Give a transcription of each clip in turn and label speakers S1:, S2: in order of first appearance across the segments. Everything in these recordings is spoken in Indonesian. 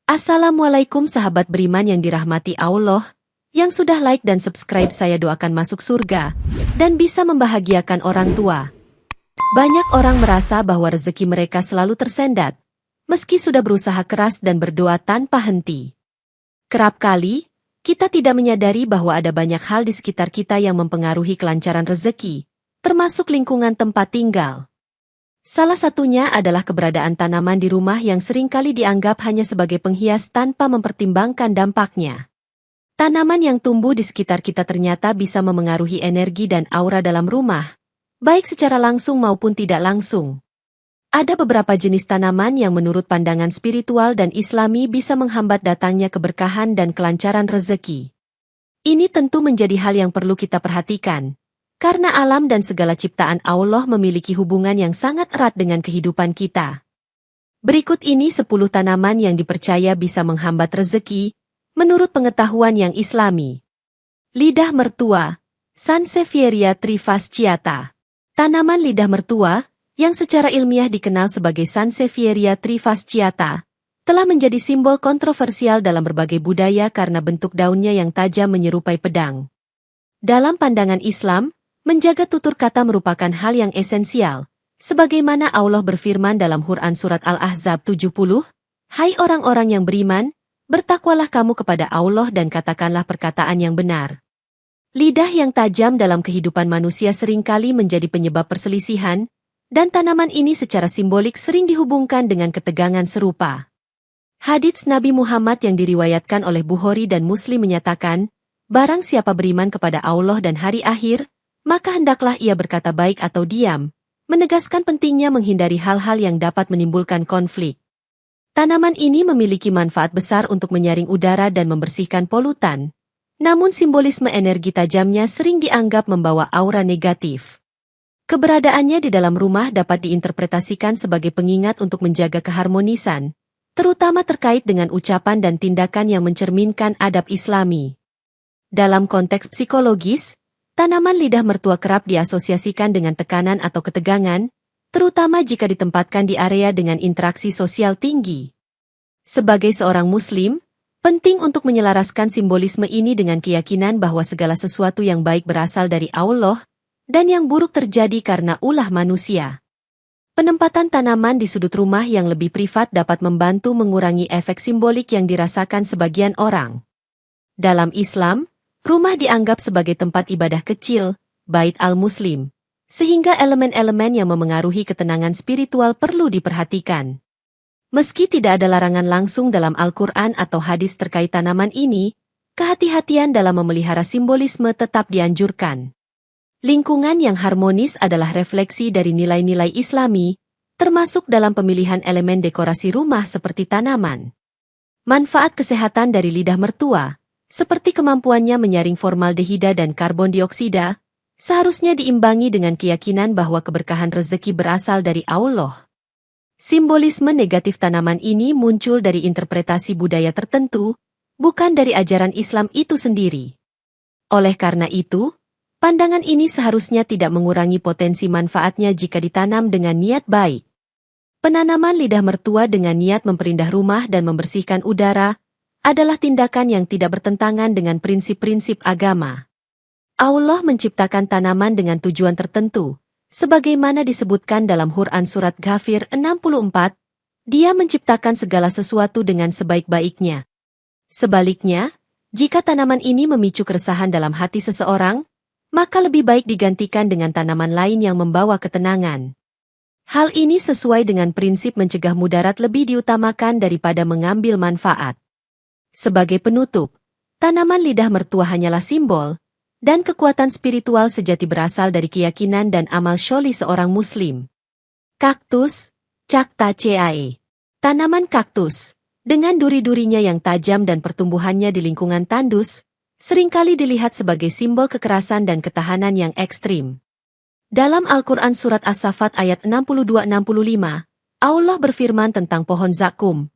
S1: Assalamualaikum sahabat beriman yang dirahmati Allah, yang sudah like dan subscribe saya doakan masuk surga, dan bisa membahagiakan orang tua. Banyak orang merasa bahwa rezeki mereka selalu tersendat, meski sudah berusaha keras dan berdoa tanpa henti. Kerap kali, kita tidak menyadari bahwa ada banyak hal di sekitar kita yang mempengaruhi kelancaran rezeki, termasuk lingkungan tempat tinggal. Salah satunya adalah keberadaan tanaman di rumah yang seringkali dianggap hanya sebagai penghias tanpa mempertimbangkan dampaknya. Tanaman yang tumbuh di sekitar kita ternyata bisa memengaruhi energi dan aura dalam rumah, baik secara langsung maupun tidak langsung. Ada beberapa jenis tanaman yang menurut pandangan spiritual dan Islami bisa menghambat datangnya keberkahan dan kelancaran rezeki. Ini tentu menjadi hal yang perlu kita perhatikan, karena alam dan segala ciptaan Allah memiliki hubungan yang sangat erat dengan kehidupan kita. Berikut ini 10 tanaman yang dipercaya bisa menghambat rezeki, menurut pengetahuan yang Islami. Lidah mertua, Sansevieria trifasciata. Tanaman lidah mertua, yang secara ilmiah dikenal sebagai Sansevieria trifasciata, telah menjadi simbol kontroversial dalam berbagai budaya karena bentuk daunnya yang tajam menyerupai pedang. Dalam pandangan Islam, menjaga tutur kata merupakan hal yang esensial, sebagaimana Allah berfirman dalam Quran Surat Al-Ahzab 70, "Hai orang-orang yang beriman, bertakwalah kamu kepada Allah dan katakanlah perkataan yang benar." Lidah yang tajam dalam kehidupan manusia seringkali menjadi penyebab perselisihan, dan tanaman ini secara simbolik sering dihubungkan dengan ketegangan serupa. Hadits Nabi Muhammad yang diriwayatkan oleh Bukhari dan Muslim menyatakan, barang siapa beriman kepada Allah dan hari akhir, maka hendaklah ia berkata baik atau diam, menegaskan pentingnya menghindari hal-hal yang dapat menimbulkan konflik. Tanaman ini memiliki manfaat besar untuk menyaring udara dan membersihkan polutan, namun simbolisme energi tajamnya sering dianggap membawa aura negatif. Keberadaannya di dalam rumah dapat diinterpretasikan sebagai pengingat untuk menjaga keharmonisan, terutama terkait dengan ucapan dan tindakan yang mencerminkan adab Islami. Dalam konteks psikologis, tanaman lidah mertua kerap diasosiasikan dengan tekanan atau ketegangan, terutama jika ditempatkan di area dengan interaksi sosial tinggi. Sebagai seorang Muslim, penting untuk menyelaraskan simbolisme ini dengan keyakinan bahwa segala sesuatu yang baik berasal dari Allah, dan yang buruk terjadi karena ulah manusia. Penempatan tanaman di sudut rumah yang lebih privat dapat membantu mengurangi efek simbolik yang dirasakan sebagian orang. Dalam Islam, rumah dianggap sebagai tempat ibadah kecil, bait al-muslim, sehingga elemen-elemen yang memengaruhi ketenangan spiritual perlu diperhatikan. Meski tidak ada larangan langsung dalam Al-Quran atau hadis terkait tanaman ini, kehati-hatian dalam memelihara simbolisme tetap dianjurkan. Lingkungan yang harmonis adalah refleksi dari nilai-nilai Islami, termasuk dalam pemilihan elemen dekorasi rumah seperti tanaman. Manfaat kesehatan dari lidah mertua, seperti kemampuannya menyaring formaldehida dan karbon dioksida, seharusnya diimbangi dengan keyakinan bahwa keberkahan rezeki berasal dari Allah. Simbolisme negatif tanaman ini muncul dari interpretasi budaya tertentu, bukan dari ajaran Islam itu sendiri. Oleh karena itu, pandangan ini seharusnya tidak mengurangi potensi manfaatnya jika ditanam dengan niat baik. Penanaman lidah mertua dengan niat memperindah rumah dan membersihkan udara adalah tindakan yang tidak bertentangan dengan prinsip-prinsip agama. Allah menciptakan tanaman dengan tujuan tertentu, sebagaimana disebutkan dalam Quran Surat Ghafir 64, Dia menciptakan segala sesuatu dengan sebaik-baiknya. Sebaliknya, jika tanaman ini memicu keresahan dalam hati seseorang, maka lebih baik digantikan dengan tanaman lain yang membawa ketenangan. Hal ini sesuai dengan prinsip mencegah mudarat lebih diutamakan daripada mengambil manfaat. Sebagai penutup, tanaman lidah mertua hanyalah simbol, dan kekuatan spiritual sejati berasal dari keyakinan dan amal syolih seorang Muslim. Kaktus, Cactaceae. Tanaman kaktus, dengan duri-durinya yang tajam dan pertumbuhannya di lingkungan tandus, seringkali dilihat sebagai simbol kekerasan dan ketahanan yang ekstrim. Dalam Al-Quran Surat As-Saffat ayat 62-65, Allah berfirman tentang pohon zakum.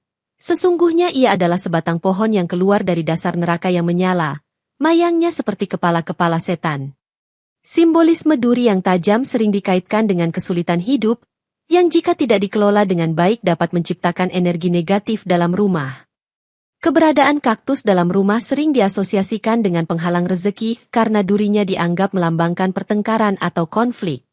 S1: Sesungguhnya ia adalah sebatang pohon yang keluar dari dasar neraka yang menyala, mayangnya seperti kepala-kepala setan. Simbolisme duri yang tajam sering dikaitkan dengan kesulitan hidup, yang jika tidak dikelola dengan baik dapat menciptakan energi negatif dalam rumah. Keberadaan kaktus dalam rumah sering diasosiasikan dengan penghalang rezeki karena durinya dianggap melambangkan pertengkaran atau konflik.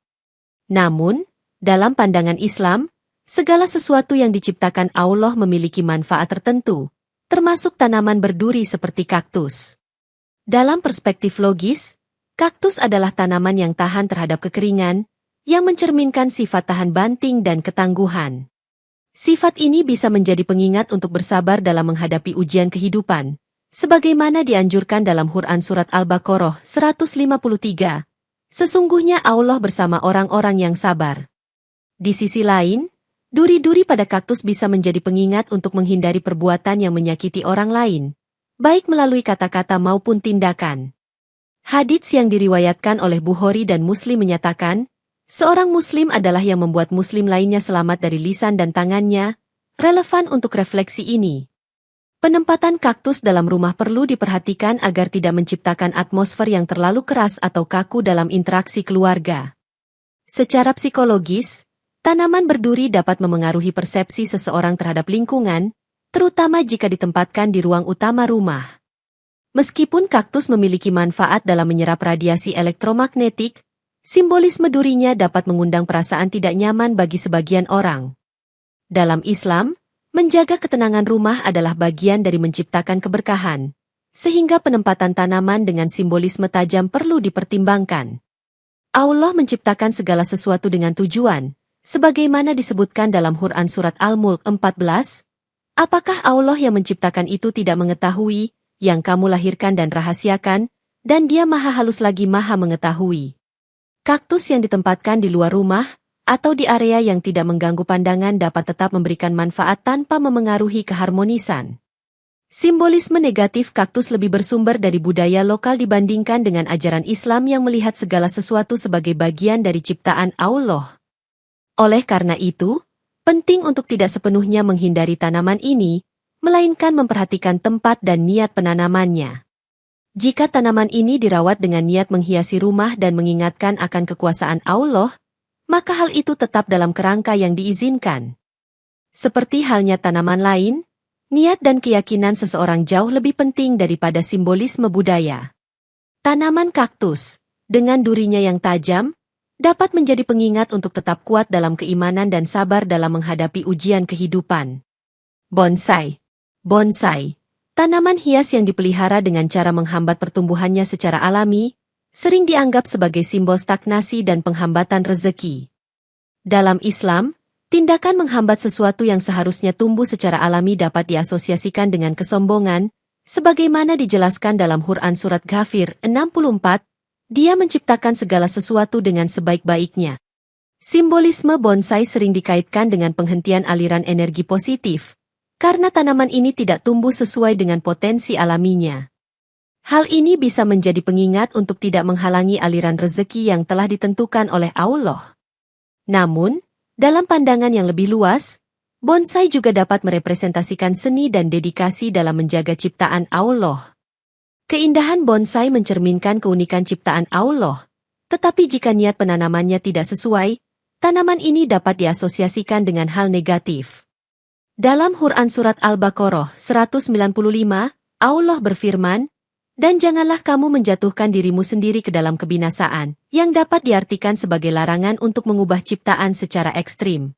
S1: Namun, dalam pandangan Islam, segala sesuatu yang diciptakan Allah memiliki manfaat tertentu, termasuk tanaman berduri seperti kaktus. Dalam perspektif logis, kaktus adalah tanaman yang tahan terhadap kekeringan, yang mencerminkan sifat tahan banting dan ketangguhan. Sifat ini bisa menjadi pengingat untuk bersabar dalam menghadapi ujian kehidupan, sebagaimana dianjurkan dalam Quran Surat Al-Baqarah 153. Sesungguhnya Allah bersama orang-orang yang sabar. Di sisi lain, duri-duri pada kaktus bisa menjadi pengingat untuk menghindari perbuatan yang menyakiti orang lain, baik melalui kata-kata maupun tindakan. Hadits yang diriwayatkan oleh Bukhari dan Muslim menyatakan, seorang Muslim adalah yang membuat Muslim lainnya selamat dari lisan dan tangannya. Relevan untuk refleksi ini, penempatan kaktus dalam rumah perlu diperhatikan agar tidak menciptakan atmosfer yang terlalu keras atau kaku dalam interaksi keluarga. Secara psikologis, tanaman berduri dapat memengaruhi persepsi seseorang terhadap lingkungan, terutama jika ditempatkan di ruang utama rumah. Meskipun kaktus memiliki manfaat dalam menyerap radiasi elektromagnetik, simbolisme durinya dapat mengundang perasaan tidak nyaman bagi sebagian orang. Dalam Islam, menjaga ketenangan rumah adalah bagian dari menciptakan keberkahan, sehingga penempatan tanaman dengan simbolisme tajam perlu dipertimbangkan. Allah menciptakan segala sesuatu dengan tujuan, sebagaimana disebutkan dalam Quran Surat Al-Mulk 14. Apakah Allah yang menciptakan itu tidak mengetahui, yang kamu lahirkan dan rahasiakan, dan Dia maha halus lagi maha mengetahui. Kaktus yang ditempatkan di luar rumah, atau di area yang tidak mengganggu pandangan dapat tetap memberikan manfaat tanpa memengaruhi keharmonisan. Simbolisme negatif kaktus lebih bersumber dari budaya lokal dibandingkan dengan ajaran Islam yang melihat segala sesuatu sebagai bagian dari ciptaan Allah. Oleh karena itu, penting untuk tidak sepenuhnya menghindari tanaman ini, melainkan memperhatikan tempat dan niat penanamannya. Jika tanaman ini dirawat dengan niat menghiasi rumah dan mengingatkan akan kekuasaan Allah, maka hal itu tetap dalam kerangka yang diizinkan. Seperti halnya tanaman lain, niat dan keyakinan seseorang jauh lebih penting daripada simbolisme budaya. Tanaman kaktus, dengan durinya yang tajam, dapat menjadi pengingat untuk tetap kuat dalam keimanan dan sabar dalam menghadapi ujian kehidupan. Bonsai. Tanaman hias yang dipelihara dengan cara menghambat pertumbuhannya secara alami, sering dianggap sebagai simbol stagnasi dan penghambatan rezeki. Dalam Islam, tindakan menghambat sesuatu yang seharusnya tumbuh secara alami dapat diasosiasikan dengan kesombongan, sebagaimana dijelaskan dalam Quran Surat Ghafir 64, Dia menciptakan segala sesuatu dengan sebaik-baiknya. Simbolisme bonsai sering dikaitkan dengan penghentian aliran energi positif, karena tanaman ini tidak tumbuh sesuai dengan potensi alaminya. Hal ini bisa menjadi pengingat untuk tidak menghalangi aliran rezeki yang telah ditentukan oleh Allah. Namun, dalam pandangan yang lebih luas, bonsai juga dapat merepresentasikan seni dan dedikasi dalam menjaga ciptaan Allah. Keindahan bonsai mencerminkan keunikan ciptaan Allah, tetapi jika niat penanamannya tidak sesuai, tanaman ini dapat diasosiasikan dengan hal negatif. Dalam Quran Surat Al-Baqarah 195, Allah berfirman, dan janganlah kamu menjatuhkan dirimu sendiri ke dalam kebinasaan, yang dapat diartikan sebagai larangan untuk mengubah ciptaan secara ekstrim.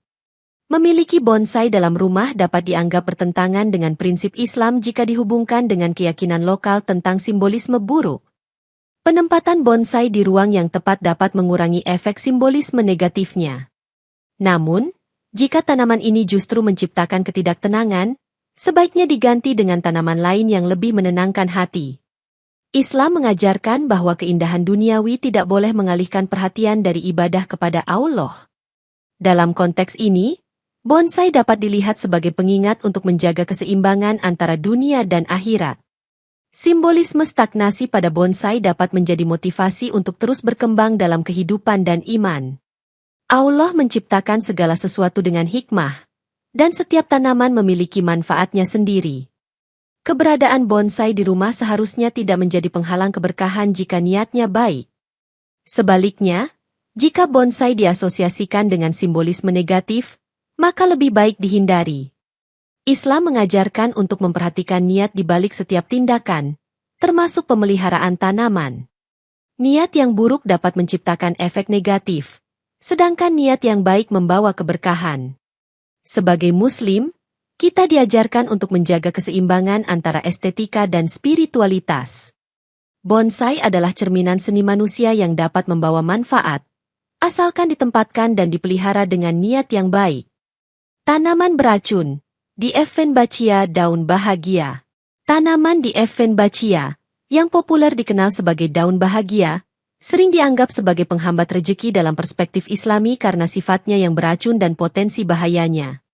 S1: Memiliki bonsai dalam rumah dapat dianggap bertentangan dengan prinsip Islam jika dihubungkan dengan keyakinan lokal tentang simbolisme buruk. Penempatan bonsai di ruang yang tepat dapat mengurangi efek simbolisme negatifnya. Namun, jika tanaman ini justru menciptakan ketidaktenangan, sebaiknya diganti dengan tanaman lain yang lebih menenangkan hati. Islam mengajarkan bahwa keindahan duniawi tidak boleh mengalihkan perhatian dari ibadah kepada Allah. Dalam konteks ini, bonsai dapat dilihat sebagai pengingat untuk menjaga keseimbangan antara dunia dan akhirat. Simbolisme stagnasi pada bonsai dapat menjadi motivasi untuk terus berkembang dalam kehidupan dan iman. Allah menciptakan segala sesuatu dengan hikmah, dan setiap tanaman memiliki manfaatnya sendiri. Keberadaan bonsai di rumah seharusnya tidak menjadi penghalang keberkahan jika niatnya baik. Sebaliknya, jika bonsai diasosiasikan dengan simbolisme negatif, maka lebih baik dihindari. Islam mengajarkan untuk memperhatikan niat di balik setiap tindakan, termasuk pemeliharaan tanaman. Niat yang buruk dapat menciptakan efek negatif, sedangkan niat yang baik membawa keberkahan. Sebagai Muslim, kita diajarkan untuk menjaga keseimbangan antara estetika dan spiritualitas. Bonsai adalah cerminan seni manusia yang dapat membawa manfaat, asalkan ditempatkan dan dipelihara dengan niat yang baik. Tanaman beracun. Dieffenbachia daun bahagia. Tanaman Dieffenbachia, yang populer dikenal sebagai daun bahagia, sering dianggap sebagai penghambat rejeki dalam perspektif Islami karena sifatnya yang beracun dan potensi bahayanya.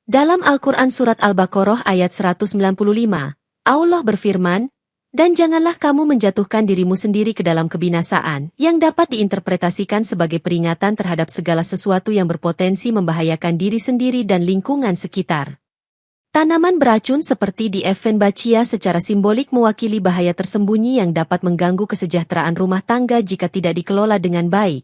S1: Dalam Al-Quran Surat Al-Baqarah ayat 195, Allah berfirman, "Dan janganlah kamu menjatuhkan dirimu sendiri ke dalam kebinasaan," yang dapat diinterpretasikan sebagai peringatan terhadap segala sesuatu yang berpotensi membahayakan diri sendiri dan lingkungan sekitar. Tanaman beracun seperti Dieffenbachia secara simbolik mewakili bahaya tersembunyi yang dapat mengganggu kesejahteraan rumah tangga jika tidak dikelola dengan baik.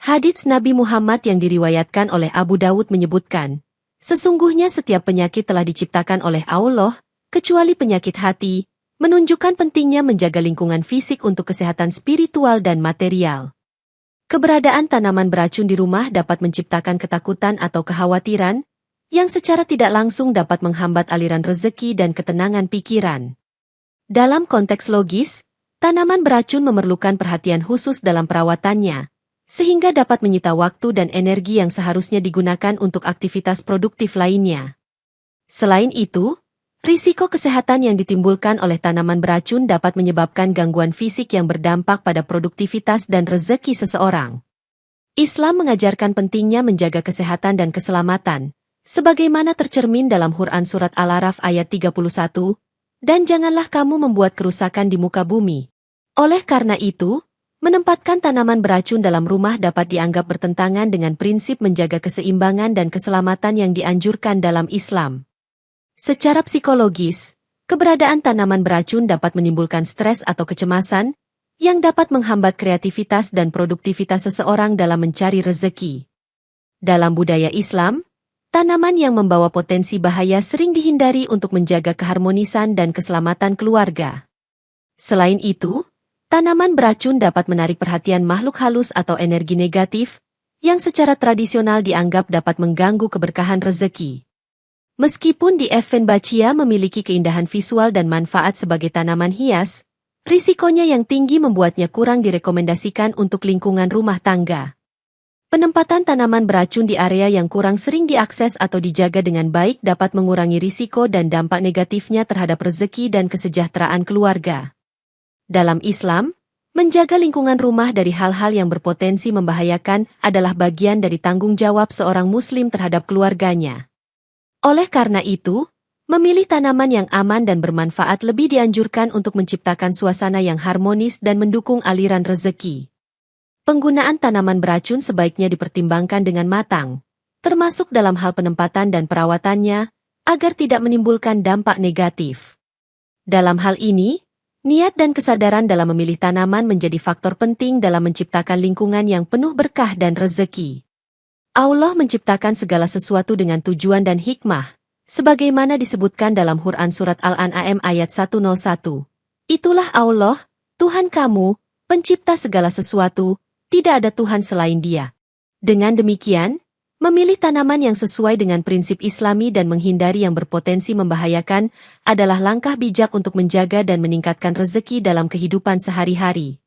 S1: Hadits Nabi Muhammad yang diriwayatkan oleh Abu Dawud menyebutkan, sesungguhnya setiap penyakit telah diciptakan oleh Allah, kecuali penyakit hati, menunjukkan pentingnya menjaga lingkungan fisik untuk kesehatan spiritual dan material. Keberadaan tanaman beracun di rumah dapat menciptakan ketakutan atau kekhawatiran, yang secara tidak langsung dapat menghambat aliran rezeki dan ketenangan pikiran. Dalam konteks logis, tanaman beracun memerlukan perhatian khusus dalam perawatannya, sehingga dapat menyita waktu dan energi yang seharusnya digunakan untuk aktivitas produktif lainnya. Selain itu, risiko kesehatan yang ditimbulkan oleh tanaman beracun dapat menyebabkan gangguan fisik yang berdampak pada produktivitas dan rezeki seseorang. Islam mengajarkan pentingnya menjaga kesehatan dan keselamatan, sebagaimana tercermin dalam Quran Surat Al-A'raf ayat 31, "Dan janganlah kamu membuat kerusakan di muka bumi." Oleh karena itu, menempatkan tanaman beracun dalam rumah dapat dianggap bertentangan dengan prinsip menjaga keseimbangan dan keselamatan yang dianjurkan dalam Islam. Secara psikologis, keberadaan tanaman beracun dapat menimbulkan stres atau kecemasan, yang dapat menghambat kreativitas dan produktivitas seseorang dalam mencari rezeki. Dalam budaya Islam, tanaman yang membawa potensi bahaya sering dihindari untuk menjaga keharmonisan dan keselamatan keluarga. Selain itu, tanaman beracun dapat menarik perhatian makhluk halus atau energi negatif, yang secara tradisional dianggap dapat mengganggu keberkahan rezeki. Meskipun Dieffenbachia memiliki keindahan visual dan manfaat sebagai tanaman hias, risikonya yang tinggi membuatnya kurang direkomendasikan untuk lingkungan rumah tangga. Penempatan tanaman beracun di area yang kurang sering diakses atau dijaga dengan baik dapat mengurangi risiko dan dampak negatifnya terhadap rezeki dan kesejahteraan keluarga. Dalam Islam, menjaga lingkungan rumah dari hal-hal yang berpotensi membahayakan adalah bagian dari tanggung jawab seorang Muslim terhadap keluarganya. Oleh karena itu, memilih tanaman yang aman dan bermanfaat lebih dianjurkan untuk menciptakan suasana yang harmonis dan mendukung aliran rezeki. Penggunaan tanaman beracun sebaiknya dipertimbangkan dengan matang, termasuk dalam hal penempatan dan perawatannya, agar tidak menimbulkan dampak negatif. Dalam hal ini, niat dan kesadaran dalam memilih tanaman menjadi faktor penting dalam menciptakan lingkungan yang penuh berkah dan rezeki. Allah menciptakan segala sesuatu dengan tujuan dan hikmah, sebagaimana disebutkan dalam Quran Surat Al-An'am ayat 101. "Itulah Allah, Tuhan kamu, pencipta segala sesuatu, tidak ada Tuhan selain Dia." Dengan demikian, memilih tanaman yang sesuai dengan prinsip Islami dan menghindari yang berpotensi membahayakan adalah langkah bijak untuk menjaga dan meningkatkan rezeki dalam kehidupan sehari-hari.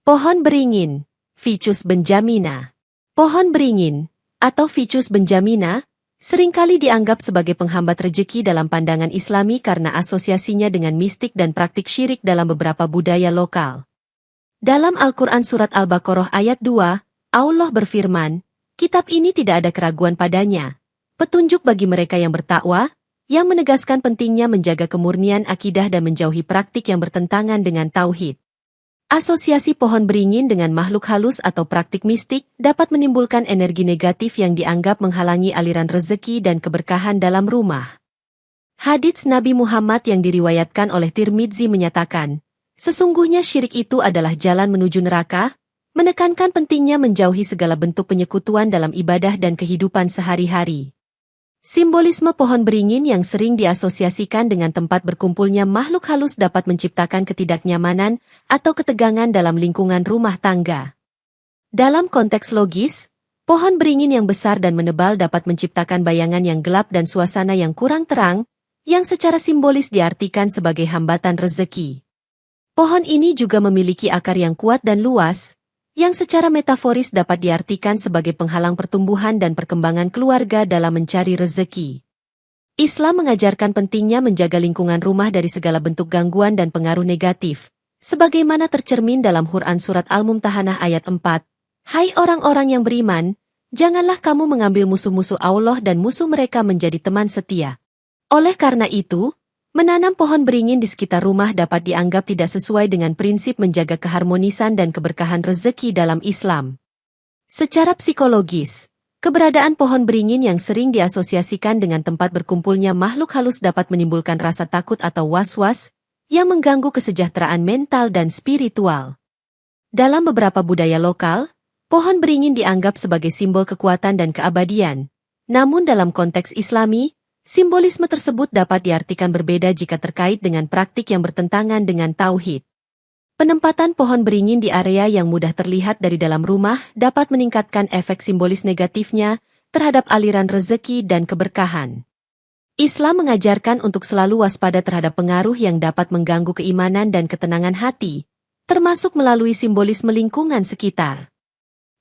S1: Pohon beringin, Ficus benjamina. Pohon beringin, atau Ficus benjamina, seringkali dianggap sebagai penghambat rezeki dalam pandangan Islami karena asosiasinya dengan mistik dan praktik syirik dalam beberapa budaya lokal. Dalam Al-Quran Surat Al-Baqarah ayat 2, Allah berfirman, "Kitab ini tidak ada keraguan padanya, petunjuk bagi mereka yang bertakwa," yang menegaskan pentingnya menjaga kemurnian akidah dan menjauhi praktik yang bertentangan dengan tauhid. Asosiasi pohon beringin dengan makhluk halus atau praktik mistik dapat menimbulkan energi negatif yang dianggap menghalangi aliran rezeki dan keberkahan dalam rumah. Hadits Nabi Muhammad yang diriwayatkan oleh Tirmidzi menyatakan, sesungguhnya syirik itu adalah jalan menuju neraka, menekankan pentingnya menjauhi segala bentuk penyekutuan dalam ibadah dan kehidupan sehari-hari. Simbolisme pohon beringin yang sering diasosiasikan dengan tempat berkumpulnya makhluk halus dapat menciptakan ketidaknyamanan atau ketegangan dalam lingkungan rumah tangga. Dalam konteks logis, pohon beringin yang besar dan menebal dapat menciptakan bayangan yang gelap dan suasana yang kurang terang, yang secara simbolis diartikan sebagai hambatan rezeki. Pohon ini juga memiliki akar yang kuat dan luas, yang secara metaforis dapat diartikan sebagai penghalang pertumbuhan dan perkembangan keluarga dalam mencari rezeki. Islam mengajarkan pentingnya menjaga lingkungan rumah dari segala bentuk gangguan dan pengaruh negatif, sebagaimana tercermin dalam Quran Surat Al-Mumtahanah ayat 4. Hai orang-orang yang beriman, janganlah kamu mengambil musuh-musuh Allah dan musuh mereka menjadi teman setia. Oleh karena itu, menanam pohon beringin di sekitar rumah dapat dianggap tidak sesuai dengan prinsip menjaga keharmonisan dan keberkahan rezeki dalam Islam. Secara psikologis, keberadaan pohon beringin yang sering diasosiasikan dengan tempat berkumpulnya makhluk halus dapat menimbulkan rasa takut atau was-was, yang mengganggu kesejahteraan mental dan spiritual. Dalam beberapa budaya lokal, pohon beringin dianggap sebagai simbol kekuatan dan keabadian. Namun dalam konteks Islami, simbolisme tersebut dapat diartikan berbeda jika terkait dengan praktik yang bertentangan dengan tauhid. Penempatan pohon beringin di area yang mudah terlihat dari dalam rumah dapat meningkatkan efek simbolis negatifnya terhadap aliran rezeki dan keberkahan. Islam mengajarkan untuk selalu waspada terhadap pengaruh yang dapat mengganggu keimanan dan ketenangan hati, termasuk melalui simbolisme lingkungan sekitar.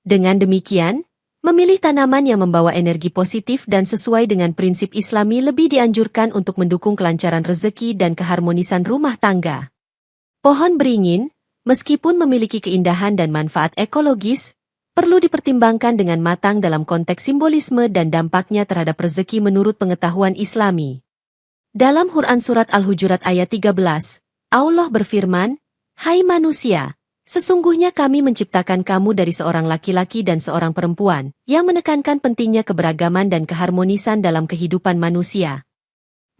S1: Dengan demikian, memilih tanaman yang membawa energi positif dan sesuai dengan prinsip Islami lebih dianjurkan untuk mendukung kelancaran rezeki dan keharmonisan rumah tangga. Pohon beringin, meskipun memiliki keindahan dan manfaat ekologis, perlu dipertimbangkan dengan matang dalam konteks simbolisme dan dampaknya terhadap rezeki menurut pengetahuan Islami. Dalam Quran Surat Al-Hujurat ayat 13, Allah berfirman, Hai manusia! Sesungguhnya kami menciptakan kamu dari seorang laki-laki dan seorang perempuan, yang menekankan pentingnya keberagaman dan keharmonisan dalam kehidupan manusia.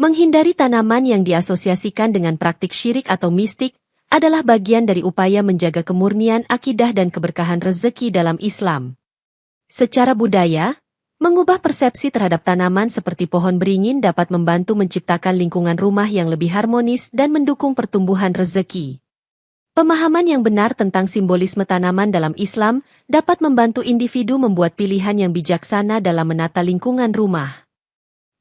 S1: Menghindari tanaman yang diasosiasikan dengan praktik syirik atau mistik adalah bagian dari upaya menjaga kemurnian akidah dan keberkahan rezeki dalam Islam. Secara budaya, mengubah persepsi terhadap tanaman seperti pohon beringin dapat membantu menciptakan lingkungan rumah yang lebih harmonis dan mendukung pertumbuhan rezeki. Pemahaman yang benar tentang simbolisme tanaman dalam Islam dapat membantu individu membuat pilihan yang bijaksana dalam menata lingkungan rumah.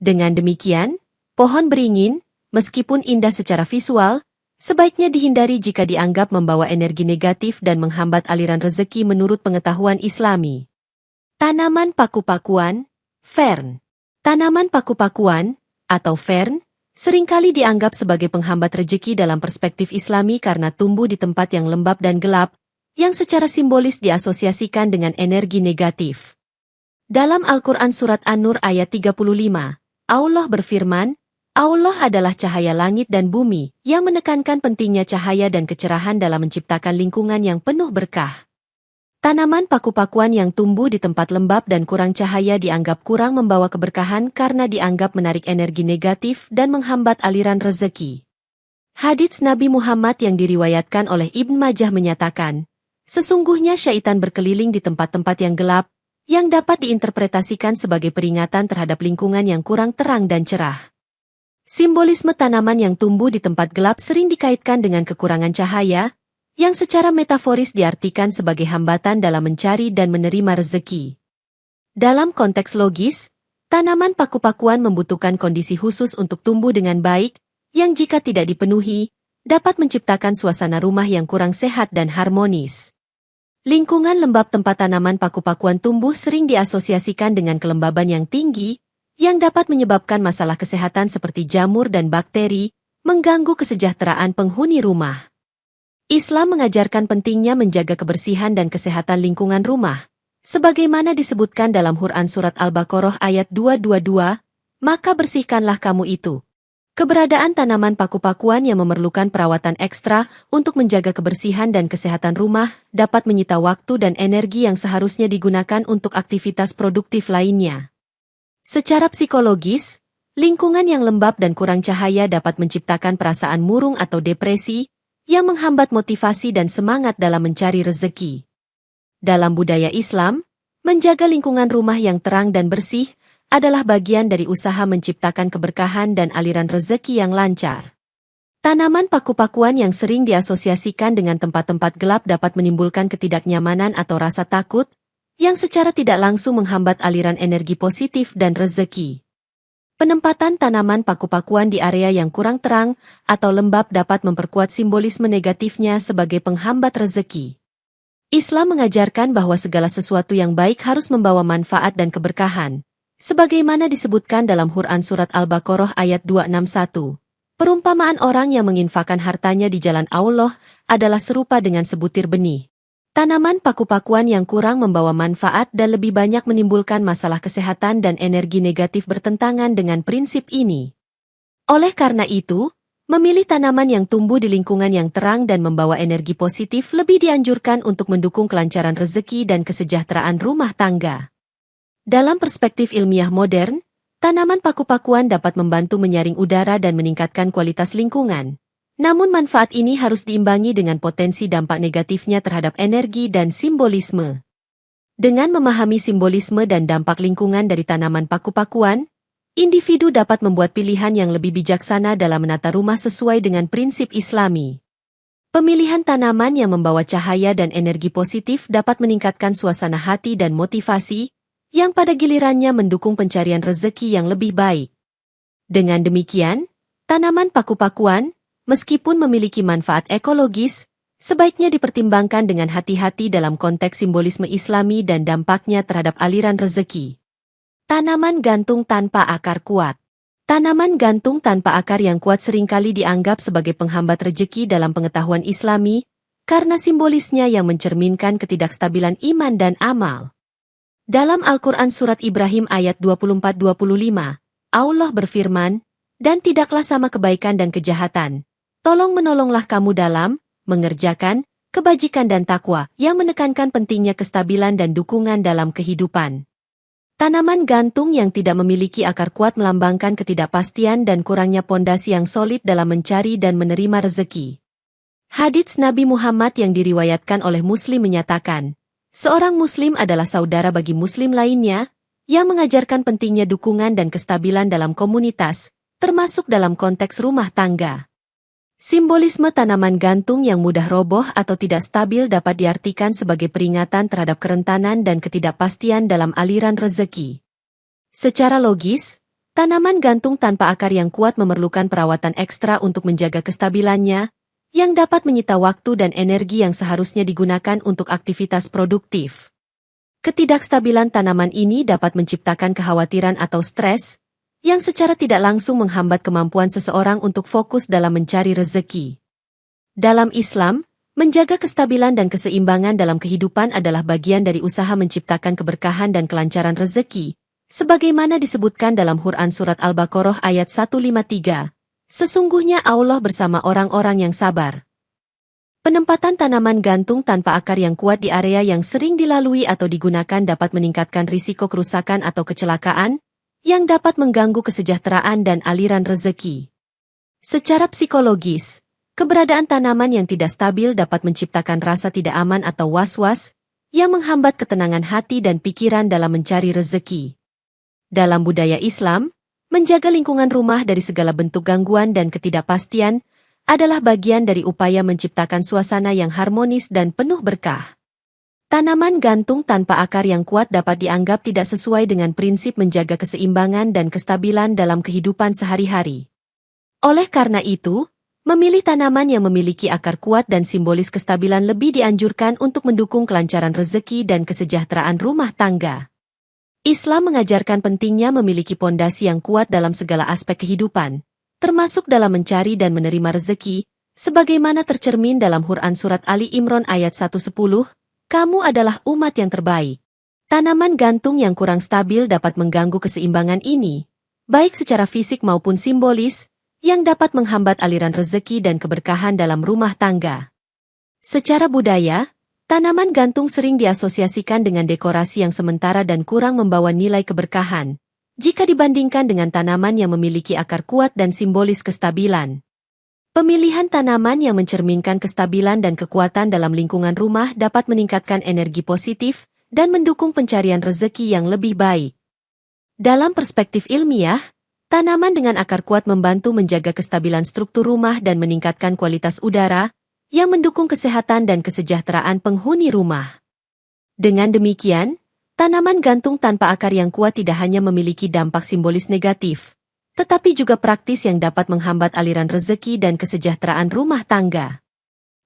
S1: Dengan demikian, pohon beringin, meskipun indah secara visual, sebaiknya dihindari jika dianggap membawa energi negatif dan menghambat aliran rezeki menurut pengetahuan Islami. Tanaman paku-pakuan, fern. Tanaman paku-pakuan, atau fern, seringkali dianggap sebagai penghambat rezeki dalam perspektif Islami karena tumbuh di tempat yang lembab dan gelap, yang secara simbolis diasosiasikan dengan energi negatif. Dalam Al-Quran Surat An-Nur ayat 35, Allah berfirman, Allah adalah cahaya langit dan bumi, yang menekankan pentingnya cahaya dan kecerahan dalam menciptakan lingkungan yang penuh berkah. Tanaman paku-pakuan yang tumbuh di tempat lembab dan kurang cahaya dianggap kurang membawa keberkahan karena dianggap menarik energi negatif dan menghambat aliran rezeki. Hadits Nabi Muhammad yang diriwayatkan oleh Ibn Majah menyatakan, sesungguhnya syaitan berkeliling di tempat-tempat yang gelap, yang dapat diinterpretasikan sebagai peringatan terhadap lingkungan yang kurang terang dan cerah. Simbolisme tanaman yang tumbuh di tempat gelap sering dikaitkan dengan kekurangan cahaya, yang secara metaforis diartikan sebagai hambatan dalam mencari dan menerima rezeki. Dalam konteks logis, tanaman paku-pakuan membutuhkan kondisi khusus untuk tumbuh dengan baik, yang jika tidak dipenuhi, dapat menciptakan suasana rumah yang kurang sehat dan harmonis. Lingkungan lembab tempat tanaman paku-pakuan tumbuh sering diasosiasikan dengan kelembaban yang tinggi, yang dapat menyebabkan masalah kesehatan seperti jamur dan bakteri, mengganggu kesejahteraan penghuni rumah. Islam mengajarkan pentingnya menjaga kebersihan dan kesehatan lingkungan rumah. Sebagaimana disebutkan dalam Quran Surat Al-Baqarah ayat 222, maka bersihkanlah kamu itu. Keberadaan tanaman paku-pakuan yang memerlukan perawatan ekstra untuk menjaga kebersihan dan kesehatan rumah dapat menyita waktu dan energi yang seharusnya digunakan untuk aktivitas produktif lainnya. Secara psikologis, lingkungan yang lembab dan kurang cahaya dapat menciptakan perasaan murung atau depresi, yang menghambat motivasi dan semangat dalam mencari rezeki. Dalam budaya Islam, menjaga lingkungan rumah yang terang dan bersih adalah bagian dari usaha menciptakan keberkahan dan aliran rezeki yang lancar. Tanaman paku-pakuan yang sering diasosiasikan dengan tempat-tempat gelap dapat menimbulkan ketidaknyamanan atau rasa takut, yang secara tidak langsung menghambat aliran energi positif dan rezeki. Penempatan tanaman paku-pakuan di area yang kurang terang atau lembab dapat memperkuat simbolisme negatifnya sebagai penghambat rezeki. Islam mengajarkan bahwa segala sesuatu yang baik harus membawa manfaat dan keberkahan. Sebagaimana disebutkan dalam Quran Surat Al-Baqarah ayat 261, perumpamaan orang yang menginfakkan hartanya di jalan Allah adalah serupa dengan sebutir benih. Tanaman paku-pakuan yang kurang membawa manfaat dan lebih banyak menimbulkan masalah kesehatan dan energi negatif bertentangan dengan prinsip ini. Oleh karena itu, memilih tanaman yang tumbuh di lingkungan yang terang dan membawa energi positif lebih dianjurkan untuk mendukung kelancaran rezeki dan kesejahteraan rumah tangga. Dalam perspektif ilmiah modern, tanaman paku-pakuan dapat membantu menyaring udara dan meningkatkan kualitas lingkungan. Namun manfaat ini harus diimbangi dengan potensi dampak negatifnya terhadap energi dan simbolisme. Dengan memahami simbolisme dan dampak lingkungan dari tanaman paku-pakuan, individu dapat membuat pilihan yang lebih bijaksana dalam menata rumah sesuai dengan prinsip Islami. Pemilihan tanaman yang membawa cahaya dan energi positif dapat meningkatkan suasana hati dan motivasi, yang pada gilirannya mendukung pencarian rezeki yang lebih baik. Dengan demikian, tanaman paku-pakuan, meskipun memiliki manfaat ekologis, sebaiknya dipertimbangkan dengan hati-hati dalam konteks simbolisme Islami dan dampaknya terhadap aliran rezeki. Tanaman gantung tanpa akar kuat. Tanaman gantung tanpa akar yang kuat seringkali dianggap sebagai penghambat rezeki dalam pengetahuan Islami, karena simbolisnya yang mencerminkan ketidakstabilan iman dan amal. Dalam Al-Quran Surat Ibrahim ayat 24-25, Allah berfirman, "Dan tidaklah sama kebaikan dan kejahatan. Tolong-menolonglah kamu dalam mengerjakan kebajikan dan takwa," yang menekankan pentingnya kestabilan dan dukungan dalam kehidupan. Tanaman gantung yang tidak memiliki akar kuat melambangkan ketidakpastian dan kurangnya pondasi yang solid dalam mencari dan menerima rezeki. Hadits Nabi Muhammad yang diriwayatkan oleh Muslim menyatakan, seorang Muslim adalah saudara bagi Muslim lainnya, yang mengajarkan pentingnya dukungan dan kestabilan dalam komunitas, termasuk dalam konteks rumah tangga. Simbolisme tanaman gantung yang mudah roboh atau tidak stabil dapat diartikan sebagai peringatan terhadap kerentanan dan ketidakpastian dalam aliran rezeki. Secara logis, tanaman gantung tanpa akar yang kuat memerlukan perawatan ekstra untuk menjaga kestabilannya, yang dapat menyita waktu dan energi yang seharusnya digunakan untuk aktivitas produktif. Ketidakstabilan tanaman ini dapat menciptakan kekhawatiran atau stres, yang secara tidak langsung menghambat kemampuan seseorang untuk fokus dalam mencari rezeki. Dalam Islam, menjaga kestabilan dan keseimbangan dalam kehidupan adalah bagian dari usaha menciptakan keberkahan dan kelancaran rezeki, sebagaimana disebutkan dalam Quran Surat Al-Baqarah ayat 153. Sesungguhnya Allah bersama orang-orang yang sabar. Penempatan tanaman gantung tanpa akar yang kuat di area yang sering dilalui atau digunakan dapat meningkatkan risiko kerusakan atau kecelakaan, yang dapat mengganggu kesejahteraan dan aliran rezeki. Secara psikologis, keberadaan tanaman yang tidak stabil dapat menciptakan rasa tidak aman atau was-was, yang menghambat ketenangan hati dan pikiran dalam mencari rezeki. Dalam budaya Islam, menjaga lingkungan rumah dari segala bentuk gangguan dan ketidakpastian adalah bagian dari upaya menciptakan suasana yang harmonis dan penuh berkah. Tanaman gantung tanpa akar yang kuat dapat dianggap tidak sesuai dengan prinsip menjaga keseimbangan dan kestabilan dalam kehidupan sehari-hari. Oleh karena itu, memilih tanaman yang memiliki akar kuat dan simbolis kestabilan lebih dianjurkan untuk mendukung kelancaran rezeki dan kesejahteraan rumah tangga. Islam mengajarkan pentingnya memiliki pondasi yang kuat dalam segala aspek kehidupan, termasuk dalam mencari dan menerima rezeki, sebagaimana tercermin dalam Quran Surat Ali Imran ayat 110, "Kamu adalah umat yang terbaik." Tanaman gantung yang kurang stabil dapat mengganggu keseimbangan ini, baik secara fisik maupun simbolis, yang dapat menghambat aliran rezeki dan keberkahan dalam rumah tangga. Secara budaya, tanaman gantung sering diasosiasikan dengan dekorasi yang sementara dan kurang membawa nilai keberkahan, jika dibandingkan dengan tanaman yang memiliki akar kuat dan simbolis kestabilan. Pemilihan tanaman yang mencerminkan kestabilan dan kekuatan dalam lingkungan rumah dapat meningkatkan energi positif dan mendukung pencarian rezeki yang lebih baik. Dalam perspektif ilmiah, tanaman dengan akar kuat membantu menjaga kestabilan struktur rumah dan meningkatkan kualitas udara, yang mendukung kesehatan dan kesejahteraan penghuni rumah. Dengan demikian, tanaman gantung tanpa akar yang kuat tidak hanya memiliki dampak simbolis negatif, tetapi juga praktis yang dapat menghambat aliran rezeki dan kesejahteraan rumah tangga.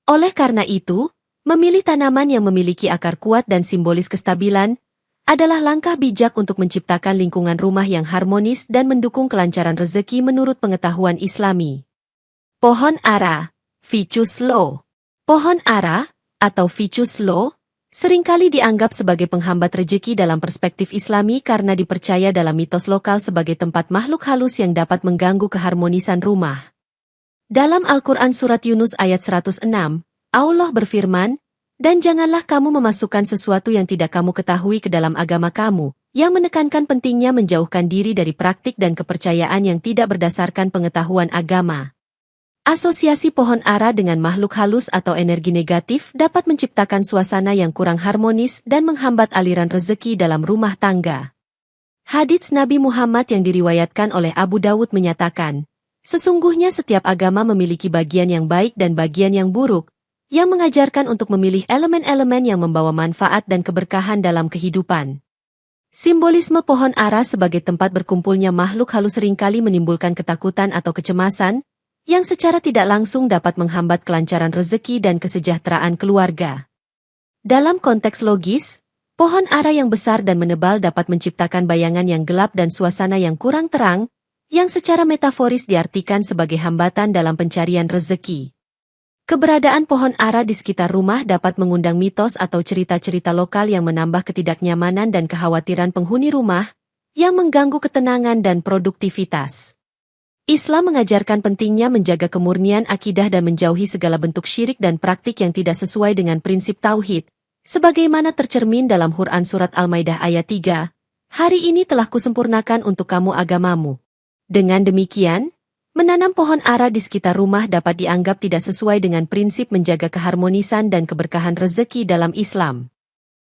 S1: Oleh karena itu, memilih tanaman yang memiliki akar kuat dan simbolis kestabilan adalah langkah bijak untuk menciptakan lingkungan rumah yang harmonis dan mendukung kelancaran rezeki menurut pengetahuan Islami. Pohon ara, Ficus Low. Pohon ara, atau Ficus Low, seringkali dianggap sebagai penghambat rezeki dalam perspektif Islami karena dipercaya dalam mitos lokal sebagai tempat makhluk halus yang dapat mengganggu keharmonisan rumah. Dalam Al-Quran Surat Yunus ayat 106, Allah berfirman, "Dan janganlah kamu memasukkan sesuatu yang tidak kamu ketahui ke dalam agama kamu," yang menekankan pentingnya menjauhkan diri dari praktik dan kepercayaan yang tidak berdasarkan pengetahuan agama. Asosiasi pohon ara dengan makhluk halus atau energi negatif dapat menciptakan suasana yang kurang harmonis dan menghambat aliran rezeki dalam rumah tangga. Hadits Nabi Muhammad yang diriwayatkan oleh Abu Dawud menyatakan, sesungguhnya setiap agama memiliki bagian yang baik dan bagian yang buruk, yang mengajarkan untuk memilih elemen-elemen yang membawa manfaat dan keberkahan dalam kehidupan. Simbolisme pohon ara sebagai tempat berkumpulnya makhluk halus seringkali menimbulkan ketakutan atau kecemasan, yang secara tidak langsung dapat menghambat kelancaran rezeki dan kesejahteraan keluarga. Dalam konteks logis, pohon ara yang besar dan menebal dapat menciptakan bayangan yang gelap dan suasana yang kurang terang, yang secara metaforis diartikan sebagai hambatan dalam pencarian rezeki. Keberadaan pohon ara di sekitar rumah dapat mengundang mitos atau cerita-cerita lokal yang menambah ketidaknyamanan dan kekhawatiran penghuni rumah, yang mengganggu ketenangan dan produktivitas. Islam mengajarkan pentingnya menjaga kemurnian akidah dan menjauhi segala bentuk syirik dan praktik yang tidak sesuai dengan prinsip tauhid, sebagaimana tercermin dalam Quran Surat Al-Maidah ayat 3, "Hari ini telah kusempurnakan untuk kamu agamamu." Dengan demikian, menanam pohon ara di sekitar rumah dapat dianggap tidak sesuai dengan prinsip menjaga keharmonisan dan keberkahan rezeki dalam Islam.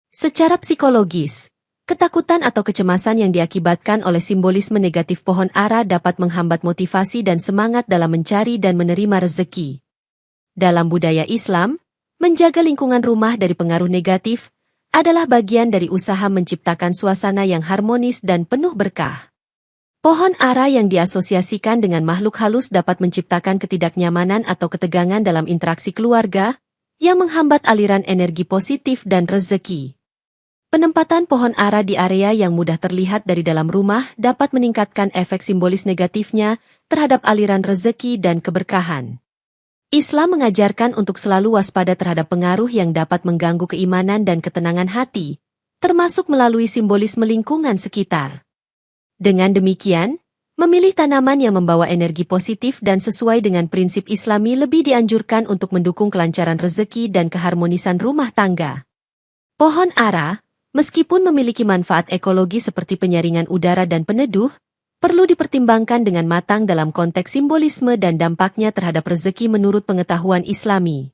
S1: Secara psikologis, ketakutan atau kecemasan yang diakibatkan oleh simbolisme negatif pohon ara dapat menghambat motivasi dan semangat dalam mencari dan menerima rezeki. Dalam budaya Islam, menjaga lingkungan rumah dari pengaruh negatif adalah bagian dari usaha menciptakan suasana yang harmonis dan penuh berkah. Pohon ara yang diasosiasikan dengan makhluk halus dapat menciptakan ketidaknyamanan atau ketegangan dalam interaksi keluarga, yang menghambat aliran energi positif dan rezeki. Penempatan pohon ara di area yang mudah terlihat dari dalam rumah dapat meningkatkan efek simbolis negatifnya terhadap aliran rezeki dan keberkahan. Islam mengajarkan untuk selalu waspada terhadap pengaruh yang dapat mengganggu keimanan dan ketenangan hati, termasuk melalui simbolisme lingkungan sekitar. Dengan demikian, memilih tanaman yang membawa energi positif dan sesuai dengan prinsip Islami lebih dianjurkan untuk mendukung kelancaran rezeki dan keharmonisan rumah tangga. Pohon ara, meskipun memiliki manfaat ekologi seperti penyaringan udara dan peneduh, perlu dipertimbangkan dengan matang dalam konteks simbolisme dan dampaknya terhadap rezeki menurut pengetahuan Islami.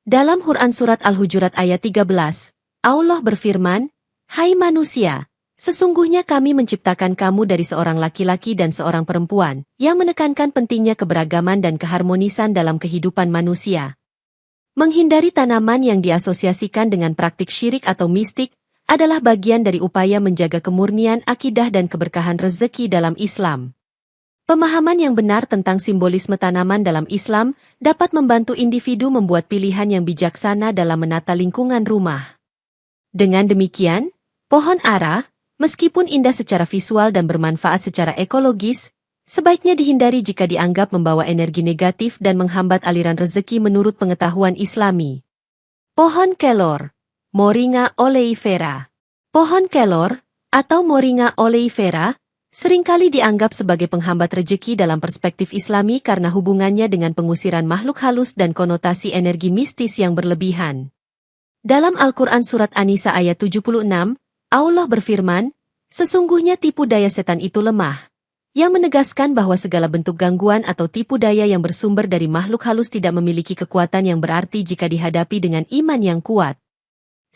S1: Dalam Quran Surat Al-Hujurat ayat 13, Allah berfirman, "Hai manusia, sesungguhnya kami menciptakan kamu dari seorang laki-laki dan seorang perempuan," yang menekankan pentingnya keberagaman dan keharmonisan dalam kehidupan manusia. Menghindari tanaman yang diasosiasikan dengan praktik syirik atau mistik adalah bagian dari upaya menjaga kemurnian akidah dan keberkahan rezeki dalam Islam. Pemahaman yang benar tentang simbolisme tanaman dalam Islam dapat membantu individu membuat pilihan yang bijaksana dalam menata lingkungan rumah. Dengan demikian, pohon ara, meskipun indah secara visual dan bermanfaat secara ekologis, sebaiknya dihindari jika dianggap membawa energi negatif dan menghambat aliran rezeki menurut pengetahuan Islami. Pohon kelor, Moringa oleifera. Pohon kelor, atau Moringa oleifera, seringkali dianggap sebagai penghambat rezeki dalam perspektif Islami karena hubungannya dengan pengusiran makhluk halus dan konotasi energi mistis yang berlebihan. Dalam Al-Quran Surat An-Nisa ayat 76, Allah berfirman, "Sesungguhnya tipu daya setan itu lemah," yang menegaskan bahwa segala bentuk gangguan atau tipu daya yang bersumber dari makhluk halus tidak memiliki kekuatan yang berarti jika dihadapi dengan iman yang kuat.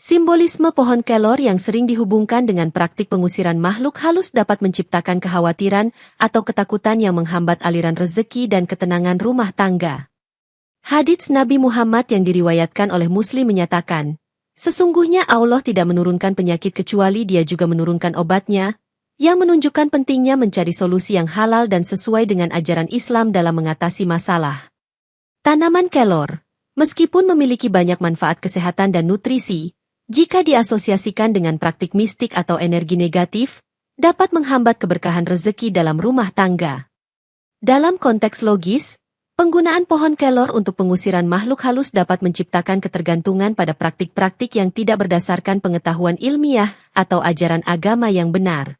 S1: Simbolisme pohon kelor yang sering dihubungkan dengan praktik pengusiran makhluk halus dapat menciptakan kekhawatiran atau ketakutan yang menghambat aliran rezeki dan ketenangan rumah tangga. Hadits Nabi Muhammad yang diriwayatkan oleh Muslim menyatakan, sesungguhnya Allah tidak menurunkan penyakit kecuali Dia juga menurunkan obatnya, yang menunjukkan pentingnya mencari solusi yang halal dan sesuai dengan ajaran Islam dalam mengatasi masalah. Tanaman kelor, meskipun memiliki banyak manfaat kesehatan dan nutrisi, jika diasosiasikan dengan praktik mistik atau energi negatif, dapat menghambat keberkahan rezeki dalam rumah tangga. Dalam konteks logis, penggunaan pohon kelor untuk pengusiran makhluk halus dapat menciptakan ketergantungan pada praktik-praktik yang tidak berdasarkan pengetahuan ilmiah atau ajaran agama yang benar.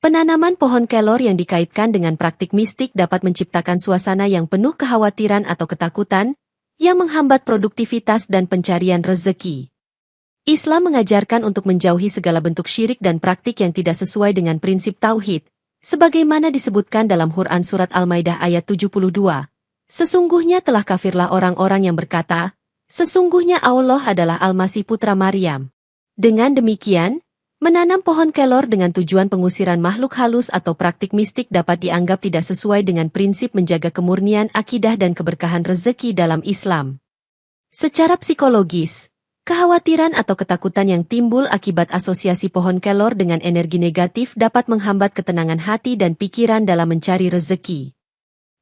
S1: Penanaman pohon kelor yang dikaitkan dengan praktik mistik dapat menciptakan suasana yang penuh kekhawatiran atau ketakutan, yang menghambat produktivitas dan pencarian rezeki. Islam mengajarkan untuk menjauhi segala bentuk syirik dan praktik yang tidak sesuai dengan prinsip tauhid, sebagaimana disebutkan dalam Quran Surat Al-Maidah ayat 72. Sesungguhnya telah kafirlah orang-orang yang berkata, sesungguhnya Allah adalah Al-Masih putra Maryam. Dengan demikian, menanam pohon kelor dengan tujuan pengusiran makhluk halus atau praktik mistik dapat dianggap tidak sesuai dengan prinsip menjaga kemurnian akidah dan keberkahan rezeki dalam Islam. Secara psikologis, kekhawatiran atau ketakutan yang timbul akibat asosiasi pohon kelor dengan energi negatif dapat menghambat ketenangan hati dan pikiran dalam mencari rezeki.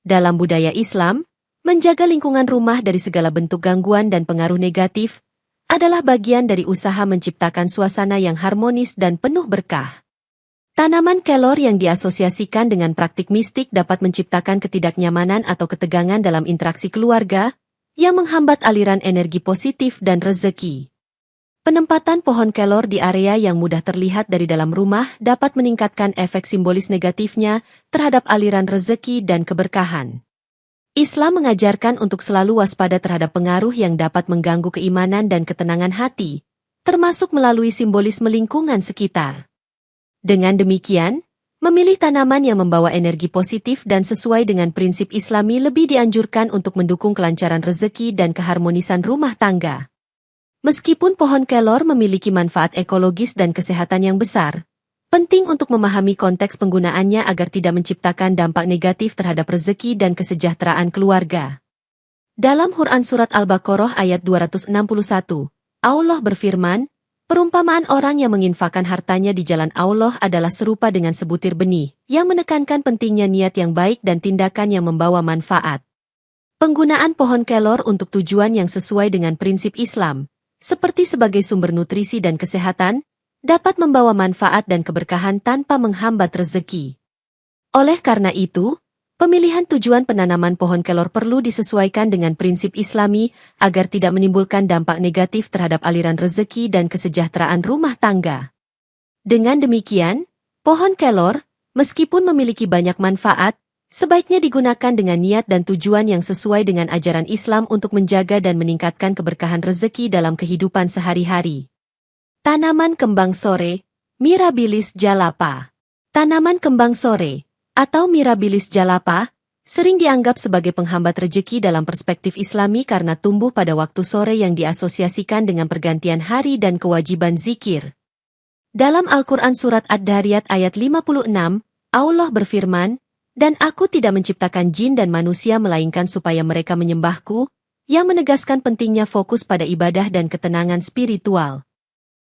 S1: Dalam budaya Islam, menjaga lingkungan rumah dari segala bentuk gangguan dan pengaruh negatif adalah bagian dari usaha menciptakan suasana yang harmonis dan penuh berkah. Tanaman kelor yang diasosiasikan dengan praktik mistik dapat menciptakan ketidaknyamanan atau ketegangan dalam interaksi keluarga, yang menghambat aliran energi positif dan rezeki. Penempatan pohon kelor di area yang mudah terlihat dari dalam rumah dapat meningkatkan efek simbolis negatifnya terhadap aliran rezeki dan keberkahan. Islam mengajarkan untuk selalu waspada terhadap pengaruh yang dapat mengganggu keimanan dan ketenangan hati, termasuk melalui simbolisme lingkungan sekitar. Dengan demikian, memilih tanaman yang membawa energi positif dan sesuai dengan prinsip Islami lebih dianjurkan untuk mendukung kelancaran rezeki dan keharmonisan rumah tangga. Meskipun pohon kelor memiliki manfaat ekologis dan kesehatan yang besar, penting untuk memahami konteks penggunaannya agar tidak menciptakan dampak negatif terhadap rezeki dan kesejahteraan keluarga. Dalam Quran Surat Al-Baqarah ayat 261, Allah berfirman, perumpamaan orang yang menginfakkan hartanya di jalan Allah adalah serupa dengan sebutir benih, yang menekankan pentingnya niat yang baik dan tindakan yang membawa manfaat. Penggunaan pohon kelor untuk tujuan yang sesuai dengan prinsip Islam, seperti sebagai sumber nutrisi dan kesehatan, dapat membawa manfaat dan keberkahan tanpa menghambat rezeki. Oleh karena itu, pemilihan tujuan penanaman pohon kelor perlu disesuaikan dengan prinsip Islami agar tidak menimbulkan dampak negatif terhadap aliran rezeki dan kesejahteraan rumah tangga. Dengan demikian, pohon kelor, meskipun memiliki banyak manfaat, sebaiknya digunakan dengan niat dan tujuan yang sesuai dengan ajaran Islam untuk menjaga dan meningkatkan keberkahan rezeki dalam kehidupan sehari-hari. Tanaman kembang sore, Mirabilis jalapa. Tanaman kembang sore atau Mirabilis jalapa, sering dianggap sebagai penghambat rejeki dalam perspektif Islami karena tumbuh pada waktu sore yang diasosiasikan dengan pergantian hari dan kewajiban zikir. Dalam Al-Quran Surat Ad-Dhariyat ayat 56, Allah berfirman, dan aku tidak menciptakan jin dan manusia melainkan supaya mereka menyembahku, yang menegaskan pentingnya fokus pada ibadah dan ketenangan spiritual.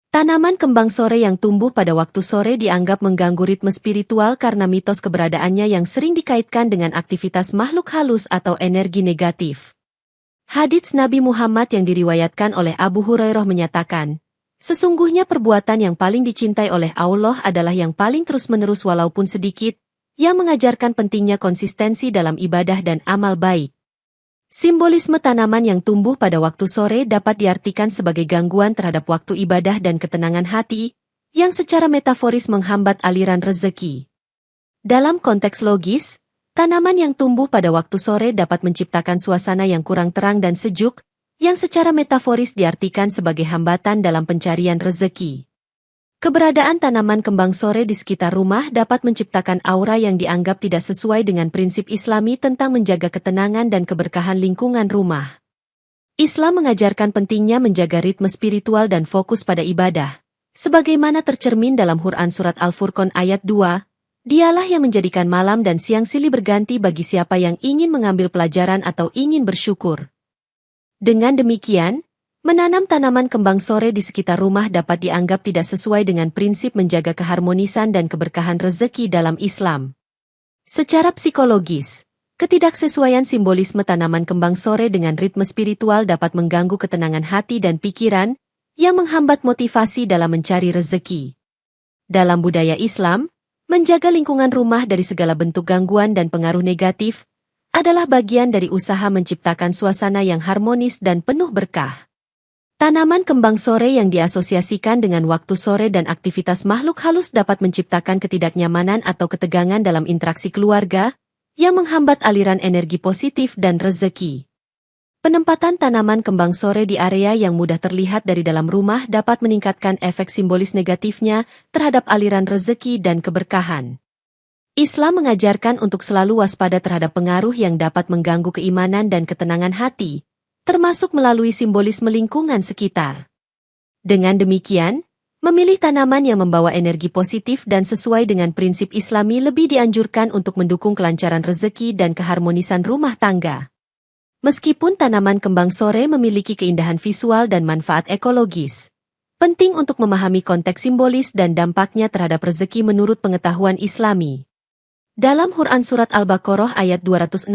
S1: Tanaman kembang sore yang tumbuh pada waktu sore dianggap mengganggu ritme spiritual karena mitos keberadaannya yang sering dikaitkan dengan aktivitas makhluk halus atau energi negatif. Hadits Nabi Muhammad yang diriwayatkan oleh Abu Hurairah menyatakan, sesungguhnya perbuatan yang paling dicintai oleh Allah adalah yang paling terus-menerus walaupun sedikit, yang mengajarkan pentingnya konsistensi dalam ibadah dan amal baik. Simbolisme tanaman yang tumbuh pada waktu sore dapat diartikan sebagai gangguan terhadap waktu ibadah dan ketenangan hati, yang secara metaforis menghambat aliran rezeki. Dalam konteks logis, tanaman yang tumbuh pada waktu sore dapat menciptakan suasana yang kurang terang dan sejuk, yang secara metaforis diartikan sebagai hambatan dalam pencarian rezeki. Keberadaan tanaman kembang sore di sekitar rumah dapat menciptakan aura yang dianggap tidak sesuai dengan prinsip Islami tentang menjaga ketenangan dan keberkahan lingkungan rumah. Islam mengajarkan pentingnya menjaga ritme spiritual dan fokus pada ibadah. Sebagaimana tercermin dalam Quran Surat Al-Furqan ayat 2, Dialah yang menjadikan malam dan siang silih berganti bagi siapa yang ingin mengambil pelajaran atau ingin bersyukur. Dengan demikian, menanam tanaman kembang sore di sekitar rumah dapat dianggap tidak sesuai dengan prinsip menjaga keharmonisan dan keberkahan rezeki dalam Islam. Secara psikologis, ketidaksesuaian simbolisme tanaman kembang sore dengan ritme spiritual dapat mengganggu ketenangan hati dan pikiran, yang menghambat motivasi dalam mencari rezeki. Dalam budaya Islam, menjaga lingkungan rumah dari segala bentuk gangguan dan pengaruh negatif adalah bagian dari usaha menciptakan suasana yang harmonis dan penuh berkah. Tanaman kembang sore yang diasosiasikan dengan waktu sore dan aktivitas makhluk halus dapat menciptakan ketidaknyamanan atau ketegangan dalam interaksi keluarga, yang menghambat aliran energi positif dan rezeki. Penempatan tanaman kembang sore di area yang mudah terlihat dari dalam rumah dapat meningkatkan efek simbolis negatifnya terhadap aliran rezeki dan keberkahan. Islam mengajarkan untuk selalu waspada terhadap pengaruh yang dapat mengganggu keimanan dan ketenangan hati, termasuk melalui simbolisme lingkungan sekitar. Dengan demikian, memilih tanaman yang membawa energi positif dan sesuai dengan prinsip Islami lebih dianjurkan untuk mendukung kelancaran rezeki dan keharmonisan rumah tangga. Meskipun tanaman kembang sore memiliki keindahan visual dan manfaat ekologis, penting untuk memahami konteks simbolis dan dampaknya terhadap rezeki menurut pengetahuan Islami. Dalam Quran Surat Al-Baqarah ayat 261,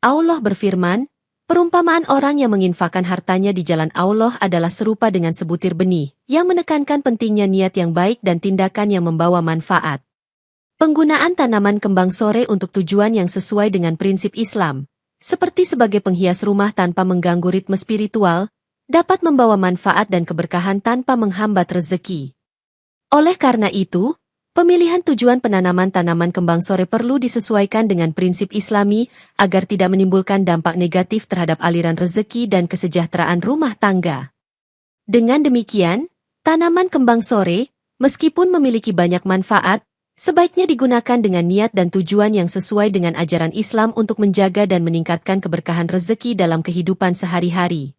S1: Allah berfirman, perumpamaan orang yang menginfakkan hartanya di jalan Allah adalah serupa dengan sebutir benih, yang menekankan pentingnya niat yang baik dan tindakan yang membawa manfaat. Penggunaan tanaman kembang sore untuk tujuan yang sesuai dengan prinsip Islam, seperti sebagai penghias rumah tanpa mengganggu ritme spiritual, dapat membawa manfaat dan keberkahan tanpa menghambat rezeki. Oleh karena itu, pemilihan tujuan penanaman tanaman kembang sore perlu disesuaikan dengan prinsip Islami agar tidak menimbulkan dampak negatif terhadap aliran rezeki dan kesejahteraan rumah tangga. Dengan demikian, tanaman kembang sore, meskipun memiliki banyak manfaat, sebaiknya digunakan dengan niat dan tujuan yang sesuai dengan ajaran Islam untuk menjaga dan meningkatkan keberkahan rezeki dalam kehidupan sehari-hari.